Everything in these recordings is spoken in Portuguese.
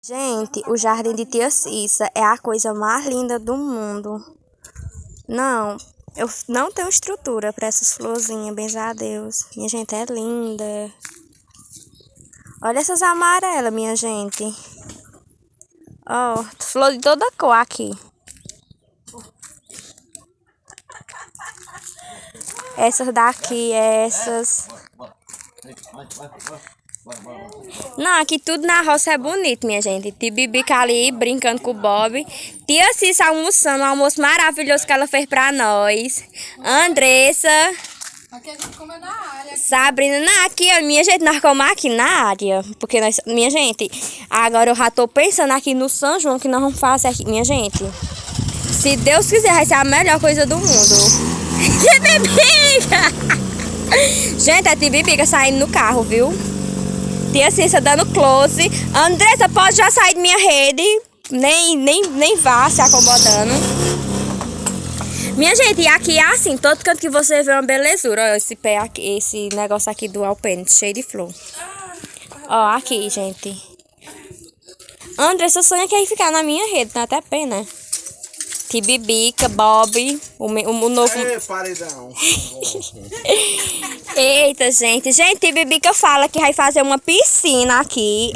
Gente, o jardim de Tia Cissa é a coisa mais linda do mundo. Não, eu não tenho estrutura para essas florzinhas, benza a Deus. Minha gente, é linda. Olha essas amarelas, minha gente. Ó, flor de toda cor aqui. Essas daqui, essas. Não, aqui tudo na roça é bonito, minha gente. Tia Bibica ali brincando com o Bob. Tia Cissa almoçando, um almoço maravilhoso que ela fez pra nós. Andressa. Aqui a gente come na área. Sabrina, aqui, minha gente, nós comemos aqui na área. Porque nós, minha gente, agora eu já tô pensando aqui no São João que nós vamos fazer aqui. Minha gente, se Deus quiser, vai ser a melhor coisa do mundo. Tia Bibica! Gente, a Tia Bibica saindo no carro, viu? Tia Cissa dando close. Andressa, pode já sair de minha rede. Nem vá se acomodando. Minha gente, e aqui é assim, todo canto que você vê uma belezura. Olha esse pé aqui, esse negócio aqui do alpendre, cheio de flor. Ó, aqui, gente. Andressa sonha que ia ficar na minha rede, dá até pena. Tia Bibica, Bob, o novo... Ei, paredão. Eita, gente. Gente, Tia Bibica fala que vai fazer uma piscina aqui.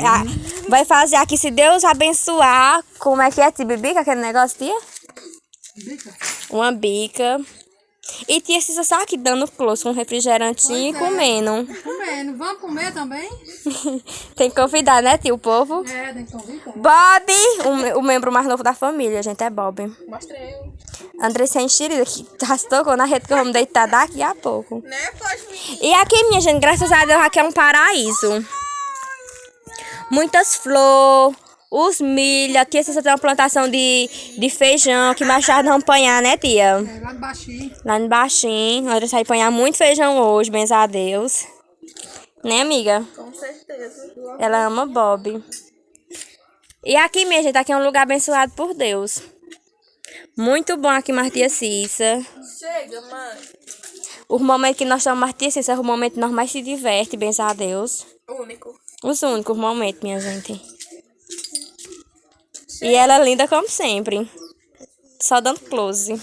Vai fazer aqui, se Deus abençoar. Como é que é, Tia Bibica, aquele negócio, tia? Bica. Uma bica. E Tia Cissa só aqui dando close com um refrigerantinho e comendo. Comendo. Vamos comer também? Tem que convidar, né, tio, o povo? É, tem que convidar. Bob! O membro mais novo da família, gente, é Bob. Mostrei. Andressa enxerida, que já se tocou na rede que vamos deitar daqui a pouco. Né, pode vir. E aqui, minha gente, graças a Deus, aqui é um paraíso. Muitas flores, os milho. Aqui você tem uma plantação de feijão, que mais tarde vamos apanhar, né, tia? É, lá de baixinho. Lá no baixinho. Nós vamos apanhar muito feijão hoje, benza a Deus. Né, amiga? Com certeza. Ela ama Bob. E aqui, minha gente, aqui é um lugar abençoado por Deus. Muito bom aqui, Tia Cissa. Chega, mãe. O momento que nós estamos Tia Cissa é o momento que nós mais se diverte, benza a Deus. Único. Os únicos momentos, minha gente. E ela é linda como sempre. Só dando close.